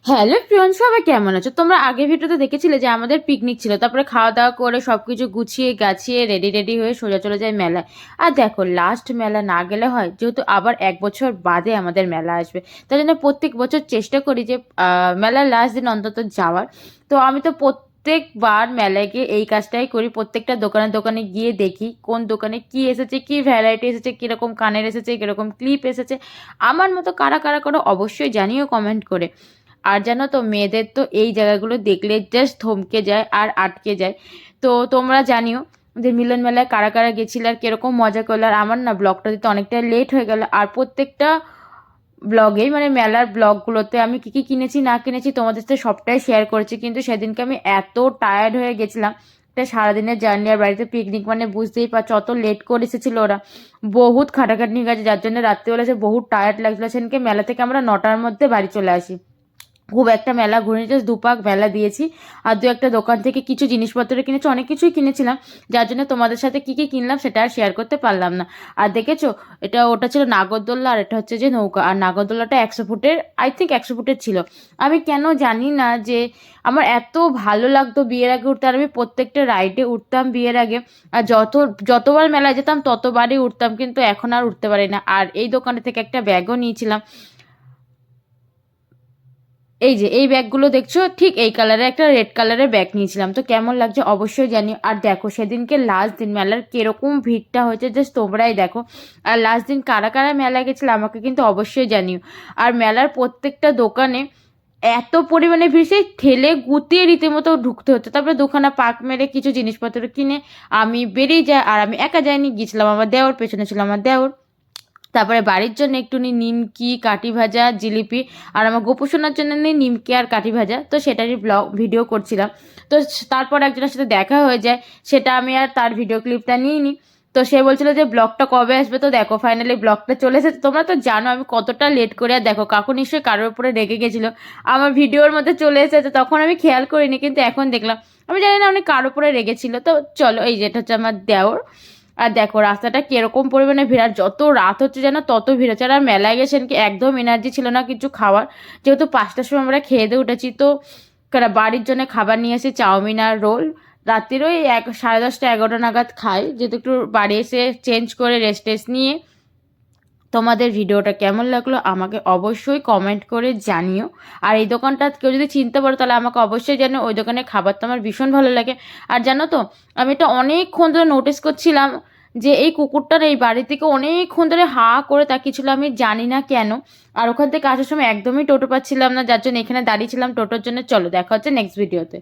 Hello প্রিয়ন, সবাই কেমন আছো? তোমরা আগের ভিডিওতে দেখেছিলে যে আমাদের পিকনিক ছিল, তারপরে খাওয়া দাওয়া করে সবকিছু গুছিয়ে গাছিয়ে রেডি হয়ে সোজা চলে যায় মেলায়। আর দেখো, লাস্ট মেলা না গেলে হয়, যেহেতু আবার 1 বছর বাদে আমাদের মেলা আসবে, তাই জন্য প্রত্যেক বছর চেষ্টা করি যে মেলার লাস্ট দিন অন্তত যাওয়ার। তো আমি তো প্রত্যেকবার মেলায় গিয়ে এই কাজটাই করি, প্রত্যেকটা দোকানে দোকানে গিয়ে দেখি কোন দোকানে কি এসেছে, কি ভ্যারাইটি এসেছে, কিরকম কানের এসেছে, কিরকম ক্লিপ এসেছে। আমার মতো কারা কারা করে অবশ্যই জানিও কমেন্ট করে। আর জানো তো, মেয়েদের তো এই জায়গাগুলো দেখলে জাস্ট থমকে যায় আর আটকে যায়। তো তোমরা জানিও যে মিলন মেলায় কারা কারা গেছিলে আর কিরকম মজা করলো। আর আমার না ব্লগটা দিতে অনেকটা লেট হয়ে গেল, আর প্রত্যেকটা ব্লগেই মানে মেলার ব্লগগুলোতে আমি কী কী কিনেছি না কিনেছি তোমাদের সাথে সবটাই শেয়ার করেছি, কিন্তু সেদিনকে আমি এত টায়ার্ড হয়ে গেছিলাম। একটা সারাদিনের জার্নি, আর বাড়িতে পিকনিক মানে বুঝতেই পারছো, অত লেট করে এসেছিল ওরা, বহুত খাটাখাটনি গেছে, যার জন্য রাত্রিবেলা সে বহুত টায়ার্ড লাগছিল। সেদিনকে মেলা থেকে আমরা 9টার মধ্যে বাড়ি চলে আসি। খুব একটা মেলা ঘুরে জাস্ট দুপাক মেলা দিয়েছি, আর দু একটা দোকান থেকে কিছু জিনিসপত্র কিনেছি, অনেক কিছুই কিনেছিলাম, যার জন্য তোমাদের সাথে কি কি কিনলাম সেটা আর শেয়ার করতে পারলাম না। আর দেখেছো, ওটা ছিল নাগরদোল্লা, আর এটা হচ্ছে যে নৌকা। আর নাগরদোল্লাটা 100 ফুটের, আই থিঙ্ক 100 ফুটের ছিল। আমি কেন জানি না যে আমার এত ভালো লাগতো বিয়ের আগে উঠতে, আর আমি প্রত্যেকটা রাইডে উঠতাম বিয়ের আগে। আর যতবার মেলায় যেতাম ততবারই উঠতাম, কিন্তু এখন আর উঠতে পারি না। আর এই দোকানে থেকে একটা ব্যাগও নিয়েছিলাম, এই যে এই ব্যাগগুলো দেখছো, ঠিক এই কালারের একটা রেড কালারের ব্যাগ নিয়েছিলাম। তো কেমন লাগছে অবশ্যই জানি। আর দেখো, সেদিনকে লাস্ট দিন মেলার কিরকম ভিড়টা হয়েছে জাস্ট তোমরাই দেখো। আর লাস্ট দিন কারা কারা মেলা গেছিল আমাকে কিন্তু অবশ্যই জানিও। আর মেলার প্রত্যেকটা দোকানে এত পরিমাণে ভিড়, সেই ঠেলে গুতিয়ে রীতিমতো ঢুকতে হতো। তারপরে দুখানা পাক মেরে কিছু জিনিসপত্র কিনে আমি বেরিয়ে যাই। আর আমি একা যাইনি, গিয়েছিলাম আমার দেওর, পেছনে ছিল আমার দেওর। তারপরে বাড়ির জন্য একটুনি নিমকি, কাঠি ভাজা, জিলিপি, আর আমার গোপুসোনার জন্য নিই নিমকি আর কাঠি ভাজা। তো সেটারই ভিডিও করছিলাম। তো তারপর একজনের সাথে দেখা হয়ে যায়, সেটা আমি আর তার ভিডিও ক্লিপটা নিইনি। তো সে বলছিল যে ব্লগটা কবে আসবে। তো দেখো ফাইনালি ব্লগটা চলে এসেছে। তোমরা তো জানো আমি কতটা লেট করে। আর দেখো, কাকু নিশ্চয়ই কারোর উপরে রেগে গেছিলো, আমার ভিডিওর মধ্যে চলে এসেছে, তখন আমি খেয়াল করিনি, কিন্তু এখন দেখলাম। আমি জানি না উনি কার উপরে রেগেছিল। তো চলো, এই যেটা হচ্ছে আমার দেওর। আর দেখো রাস্তাটা কিরকম পরিমাণে ভিড়, আর যত রাত হচ্ছে যেন তত ভিড় হচ্ছে। আর মেলায় গেছেন কি একদম এনার্জি ছিল না কিছু খাওয়ার, যেহেতু 5টার সময় আমরা খেয়ে দিয়ে উঠেছি। তো বাড়ির জন্য খাবার নিয়ে এসে চাউমিন আর রোল, রাত্রির ওই 10:30 11টা নাগাদ খাই, যেহেতু একটু বাড়ি এসে চেঞ্জ করে রেস্ট নিয়ে। তোমাদের ভিডিওটা কেমন লাগলো আমাকে অবশ্যই কমেন্ট করে জানিও। আর এই দোকানটা কেউ যদি চিনতে পারো তাহলে আমাকে অবশ্যই জানো, ওই দোকানের খাবার তো আমার ভীষণ ভালো লাগে। আর জানো তো, আমি এটা অনেকক্ষণ ধরে নোটিস করছিলাম যে এই কুকুরটার এই বাড়ি থেকে অনেকক্ষণ ধরে হা করে তাকিয়েছিল, আমি জানি না কেন। আর ওখান থেকে আসার সময় একদমই টোটো পাচ্ছিলাম না, যার জন্য এখানে দাঁড়িয়েছিলাম টোটোর জন্য। চলো দেখা হচ্ছে নেক্সট ভিডিওতে।